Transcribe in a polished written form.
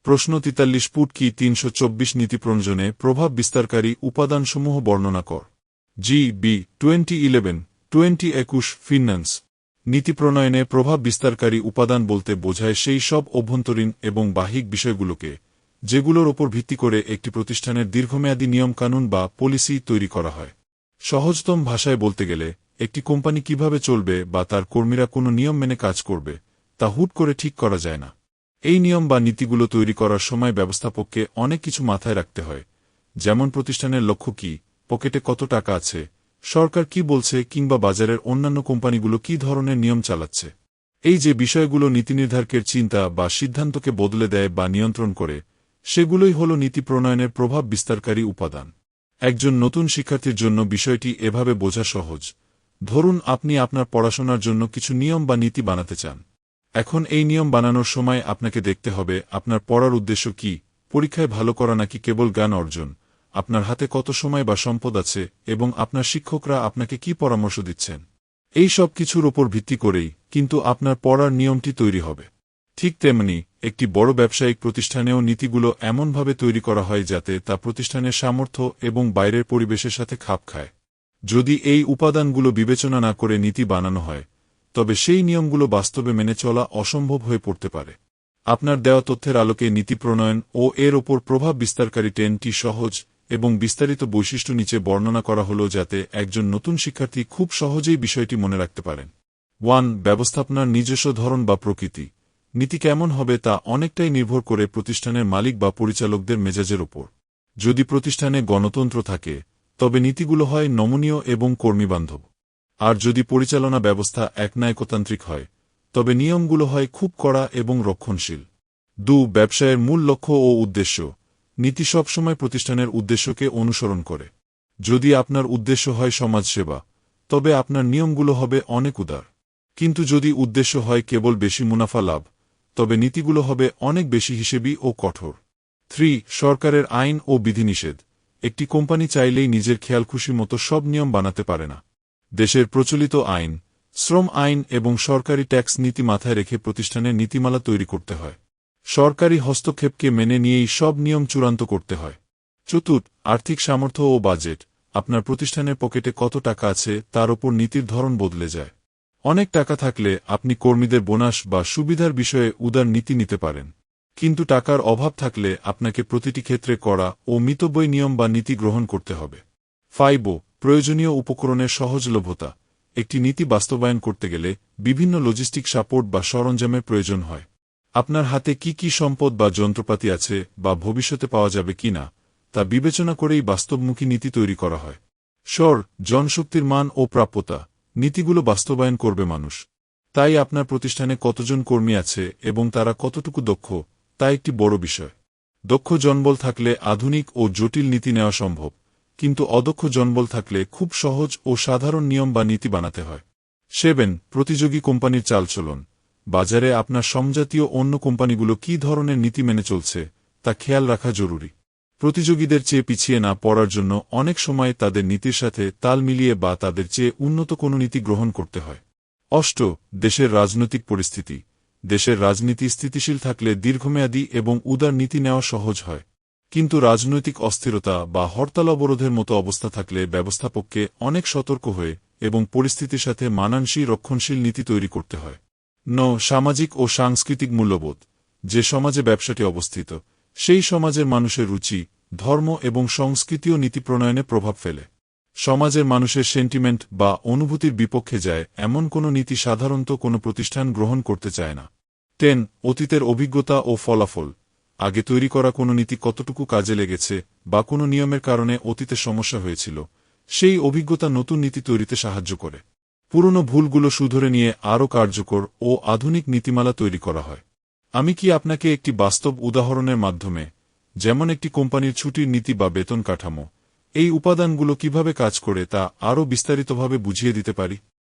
প্রশ্ন 43 পুট কি 324 নীতি প্রণয়নে প্রভাব বিস্তারকারী উপাদানসমূহ বর্ণনা কর। G B 2011-2021 finance. নীতি প্রণয়নে প্রভাব বিস্তারকারী উপাদান বলতে বোঝায় সেই সব অভ্যন্তরীণ এবং বাহ্যিক বিষয়গুলোকে যেগুলোর ওপর ভিত্তি করে একটি প্রতিষ্ঠানের দীর্ঘমেয়াদী নিয়মকানুন বা পলিসি তৈরি করা হয়। সহজতম ভাষায় বলতে গেলে একটি কোম্পানি কিভাবে চলবে বা তার কর্মীরা কোনো নিয়ম মেনে কাজ করবে তা হুট করে ঠিক করা যায় না। এই নিয়ম বা নীতিগুলো তৈরি করার সময় ব্যবস্থাপককে অনেক কিছু মাথায় রাখতে হয়, যেমন প্রতিষ্ঠানের লক্ষ্য কি, পকেটে কত টাকা আছে, সরকার কি বলছে, কিংবা বাজারের অন্যান্য কোম্পানিগুলো কি ধরনের নিয়ম চালাচ্ছে। এই যে বিষয়গুলো নীতিনির্ধারকের চিন্তা বা সিদ্ধান্তকে বদলে দেয় বা নিয়ন্ত্রণ করে, সেগুলোই হল নীতি প্রণয়নের প্রভাব বিস্তারকারী উপাদান। একজন নতুন শিক্ষার্থীর জন্য বিষয়টি এভাবে বোঝা সহজ। ধরুন আপনি আপনার পড়াশোনার জন্য কিছু নিয়ম বা নীতি বানাতে চান। এখন এই নিয়ম বানানোর সময় আপনাকে দেখতে হবে আপনার পড়ার উদ্দেশ্য কি, পরীক্ষায় ভালো করা নাকি কেবল জ্ঞান অর্জন, আপনার হাতে কত সময় বা সম্পদ আছে এবং আপনার শিক্ষকরা আপনাকে কি পরামর্শ দিচ্ছেন। এই সব কিছুর ওপর ভিত্তি করেই কিন্তু আপনার পড়ার নিয়মটি তৈরি হবে। ঠিক তেমনি একটি বড় ব্যবসায়িক প্রতিষ্ঠানেও নীতিগুলো এমনভাবে তৈরি করা হয় যাতে তা প্রতিষ্ঠানের সামর্থ্য এবং বাইরের পরিবেশের সাথে খাপ খায়। যদি এই উপাদানগুলো বিবেচনা না করে নীতি বানানো হয়, তবে সেই নিয়মগুলো বাস্তবে মেনে চলা অসম্ভব হয়ে পড়তে পারে। আপনার দেওয়া তথ্যের আলোকে নীতি প্রণয়ন ও এর ওপর প্রভাব বিস্তারকারী 10টি সহজ এবং বিস্তারিত বৈশিষ্ট্য নিচে বর্ণনা করা হল যাতে একজন নতুন শিক্ষার্থী খুব সহজেই বিষয়টি মনে রাখতে পারেন। 1. ব্যবস্থাপনার নিজস্ব ধরন বা প্রকৃতি। নীতি কেমন হবে তা অনেকটাই নির্ভর করে প্রতিষ্ঠানের মালিক বা পরিচালকদের মেজাজের ওপর। যদি প্রতিষ্ঠানে গণতন্ত্র থাকে, তবে নীতিগুলো হয় নমনীয় এবং কর্মীবান্ধব। আর যদি পরিচালনা ব্যবস্থা একনায়কতান্ত্রিক হয়, তবে নিয়মগুলো হয় খুব কড়া এবং রক্ষণশীল। 2. ব্যবসায়ের মূল লক্ষ্য ও উদ্দেশ্য। নীতি সবসময় প্রতিষ্ঠানের উদ্দেশ্যকে অনুসরণ করে। যদি আপনার উদ্দেশ্য হয় সমাজসেবা, তবে আপনার নিয়মগুলো হবে অনেক উদার। কিন্তু যদি উদ্দেশ্য হয় কেবল বেশি মুনাফা লাভ, তবে নীতিগুলো হবে অনেক বেশি হিসেবী ও কঠোর। 3. সরকারের আইন ও বিধিনিষেধ। একটি কোম্পানি চাইলেই নিজের খেয়ালখুশি মতো সব নিয়ম বানাতে পারে না। দেশের প্রচলিত আইন, শ্রম আইন এবং সরকারি ট্যাক্স নীতি মাথায় রেখে প্রতিষ্ঠানের নীতিমালা তৈরি করতে হয়। সরকারি হস্তক্ষেপকে মেনে নিয়েই সব নিয়ম চূড়ান্ত করতে হয়। 4. আর্থিক সামর্থ্য ও বাজেট। আপনার প্রতিষ্ঠানের পকেটে কত টাকা আছে তার ওপর নীতির ধরন বদলে যায়। অনেক টাকা থাকলে আপনি কর্মীদের বোনাস বা সুবিধার বিষয়ে উদার নীতি নিতে পারেন। কিন্তু টাকার অভাব থাকলে আপনাকে প্রতিটি ক্ষেত্রে করা ও মিতব্যয়ী নিয়ম বা নীতি গ্রহণ করতে হবে। 5. প্রয়োজনীয় উপকরণের সহজলভ্যতা। একটি নীতি বাস্তবায়ন করতে গেলে বিভিন্ন লজিস্টিক সাপোর্ট বা সরঞ্জামের প্রয়োজন হয়। আপনার হাতে কি কি সম্পদ বা যন্ত্রপাতি আছে বা ভবিষ্যতে পাওয়া যাবে কিনা তা বিবেচনা করেই বাস্তবমুখী নীতি তৈরি করা হয়। জনশক্তির মান ও প্রাপ্যতা। নীতিগুলো বাস্তবায়ন করবে মানুষ। তাই আপনার প্রতিষ্ঠানে কতজন কর্মী আছে এবং তারা কতটুকু দক্ষ তা একটি বড় বিষয়। দক্ষ জনবল থাকলে আধুনিক ও জটিল নীতি নেওয়া সম্ভব, কিন্তু অদক্ষ জনবল থাকলে খুব সহজ ও সাধারণ নিয়ম বা নীতি বানাতে হয়। 7. প্রতিযোগী কোম্পানির চালচলন। বাজারে আপনার সমজাতীয় অন্য কোম্পানিগুলো কী ধরনের নীতি মেনে চলছে তা খেয়াল রাখা জরুরি। প্রতিযোগীদের চেয়ে পিছিয়ে না পড়ার জন্য অনেক সময় তাদের নীতির সাথে তাল মিলিয়ে বা তাদের চেয়ে উন্নত কোনো নীতি গ্রহণ করতে হয়। 8. দেশের রাজনৈতিক পরিস্থিতি। দেশের রাজনীতি স্থিতিশীল থাকলে দীর্ঘমেয়াদী এবং উদার নীতি নেওয়া সহজ হয়। কিন্তু রাজনৈতিক অস্থিরতা বা হরতাল অবরোধের মতো অবস্থা থাকলে ব্যবস্থাপককে অনেক সতর্ক হয়ে এবং পরিস্থিতির সাথে মানানসই রক্ষণশীল নীতি তৈরি করতে হয়। 9. সামাজিক ও সাংস্কৃতিক মূল্যবোধ। যে সমাজে ব্যবসাটি অবস্থিত, সেই সমাজের মানুষের রুচি, ধর্ম এবং সংস্কৃতিও নীতি প্রণয়নে প্রভাব ফেলে। সমাজের মানুষের সেন্টিমেন্ট বা অনুভূতির বিপক্ষে যায় এমন কোনো নীতি সাধারণত কোনো প্রতিষ্ঠান গ্রহণ করতে চায় না। 10. অতীতের অভিজ্ঞতা ও ফলাফল। আগে তৈরি করা কোনো নীতি কতটুকু কাজে লেগেছে বা কোনো নিয়মের কারণে অতীতে সমস্যা হয়েছিল, সেই অভিজ্ঞতা নতুন নীতি তৈরিতে সাহায্য করে। পুরনো ভুলগুলো শুধরে নিয়ে আরও কার্যকর ও আধুনিক নীতিমালা তৈরি করা হয়। আমি কি আপনাকে একটি বাস্তব উদাহরণের মাধ্যমে, যেমন একটি কোম্পানির ছুটির নীতি বা বেতন কাঠামো, এই উপাদানগুলো কিভাবে কাজ করে তা আরও বিস্তারিতভাবে বুঝিয়ে দিতে পারি?